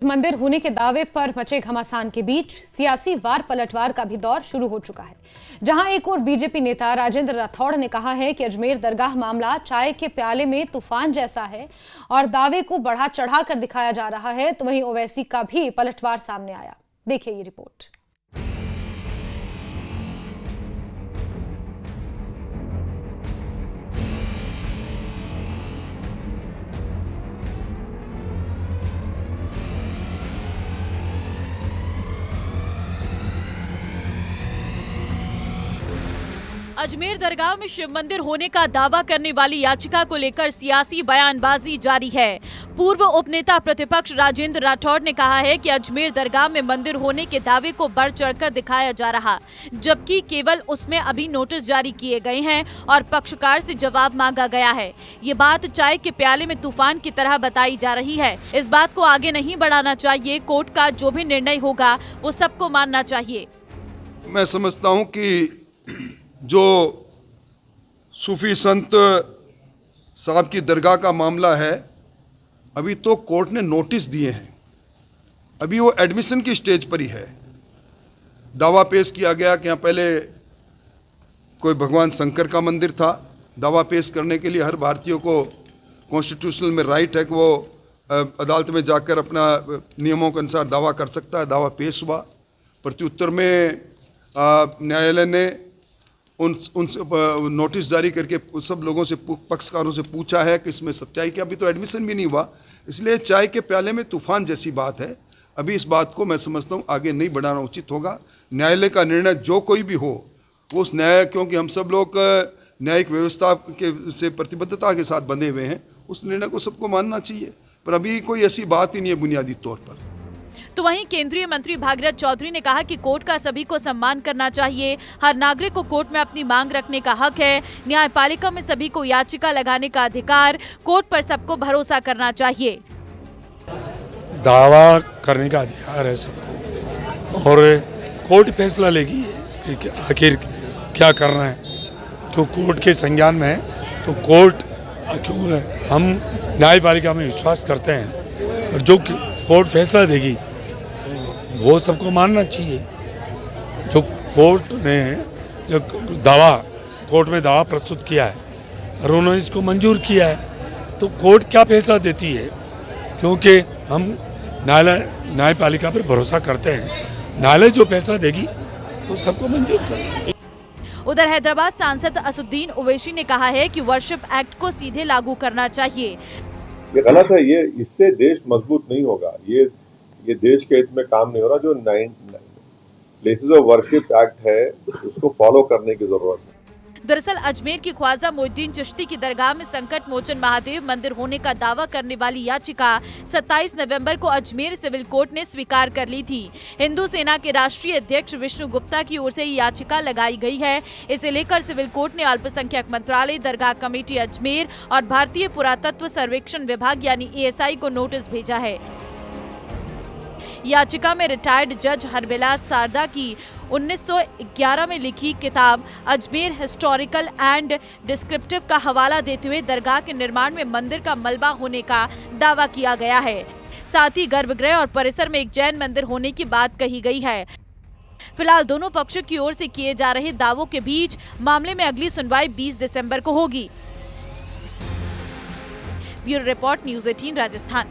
मंदिर होने के दावे पर मचे घमासान के बीच सियासी वार पलटवार का भी दौर शुरू हो चुका है, जहां एक और बीजेपी नेता राजेंद्र राठौड़ ने कहा है कि अजमेर दरगाह मामला चाय के प्याले में तूफान जैसा है और दावे को बढ़ा चढ़ा कर दिखाया जा रहा है। तो वहीं ओवैसी का भी पलटवार सामने आया। देखिए ये रिपोर्ट। अजमेर दरगाह में शिव मंदिर होने का दावा करने वाली याचिका को लेकर सियासी बयानबाजी जारी है। पूर्व उपनेता प्रतिपक्ष राजेंद्र राठौड़ ने कहा है कि अजमेर दरगाह में मंदिर होने के दावे को बढ़ चढ़कर दिखाया जा रहा, जबकि केवल उसमें अभी नोटिस जारी किए गए हैं और पक्षकार से जवाब मांगा गया है। ये बात चाय के प्याले में तूफान की तरह बताई जा रही है। इस बात को आगे नहीं बढ़ाना चाहिए। कोर्ट का जो भी निर्णय होगा वो सबको मानना चाहिए। मैं समझता हूँ कि जो सूफी संत साहब की दरगाह का मामला है, अभी तो कोर्ट ने नोटिस दिए हैं, अभी वो एडमिशन की स्टेज पर ही है। दावा पेश किया गया कि यहाँ पहले कोई भगवान शंकर का मंदिर था। दावा पेश करने के लिए हर भारतीय को कॉन्स्टिट्यूशनल में राइट है कि वो अदालत में जाकर अपना नियमों के अनुसार दावा कर सकता है। दावा पेश हुआ। प्रत्युत्तर में न्यायालय ने उन नोटिस जारी करके सब लोगों से, पक्षकारों से पूछा है कि इसमें सच्चाई क्या। अभी तो एडमिशन भी नहीं हुआ, इसलिए चाय के प्याले में तूफान जैसी बात है। अभी इस बात को मैं समझता हूँ आगे नहीं बढ़ाना उचित होगा। न्यायालय का निर्णय जो कोई भी हो वो उस न्याय, क्योंकि हम सब लोग न्यायिक व्यवस्था के से प्रतिबद्धता के साथ बंधे हुए हैं, उस निर्णय को सबको मानना चाहिए। पर अभी कोई ऐसी बात ही नहीं है बुनियादी तौर पर। तो वहीं केंद्रीय मंत्री भागीरथ चौधरी ने कहा कि कोर्ट का सभी को सम्मान करना चाहिए। हर नागरिक को कोर्ट में अपनी मांग रखने का हक है। न्यायपालिका में सभी को याचिका लगाने का अधिकार। कोर्ट पर सबको भरोसा करना चाहिए। दावा करने का अधिकार है सबको और कोर्ट फैसला लेगी कि आखिर क्या करना है। क्यों कोर्ट के संज्ञान में है तो कोर्ट क्यों है, हम न्यायपालिका में विश्वास करते हैं और जो कोर्ट फैसला देगी वो सबको मानना चाहिए। जो कोर्ट ने जो कोर्ट में दावा प्रस्तुत किया है और उन्होंने इसको मंजूर किया है, तो कोर्ट क्या फैसला देती है, क्योंकि हम न्यायपालिका पर भरोसा करते हैं। न्यायालय जो फैसला देगी वो सबको मंजूर करेगी। उधर हैदराबाद सांसद असुद्दीन ओवैसी ने कहा है कि वर्शिप एक्ट को सीधे लागू करना चाहिए। ये गलत है। ये इससे देश मजबूत नहीं होगा। ये देश के हित में काम नहीं हो रहा। जो प्लेसेस ऑफ वर्शिप एक्ट है उसको फॉलो करने की जरूरत है। दरअसल अजमेर की ख्वाजा मोइनुद्दीन चिश्ती की दरगाह में संकट मोचन महादेव मंदिर होने का दावा करने वाली याचिका 27 नवंबर को अजमेर सिविल कोर्ट ने स्वीकार कर ली थी। हिंदू सेना के राष्ट्रीय अध्यक्ष विष्णु गुप्ता की ओर से ये याचिका लगाई गई है। इसे लेकर सिविल कोर्ट ने अल्पसंख्यक मंत्रालय, दरगाह कमेटी अजमेर और भारतीय पुरातत्व सर्वेक्षण विभाग यानी ASI को नोटिस भेजा है। याचिका में रिटायर्ड जज हरबिलास सारदा की 1911 में लिखी किताब अजमेर हिस्टोरिकल एंड डिस्क्रिप्टिव का हवाला देते हुए दरगाह के निर्माण में मंदिर का मलबा होने का दावा किया गया है। साथ ही गर्भगृह और परिसर में एक जैन मंदिर होने की बात कही गई है। फिलहाल दोनों पक्षों की ओर से किए जा रहे दावों के बीच मामले में अगली सुनवाई 20 दिसंबर को होगी। Bureau report, news 18 Rajasthan.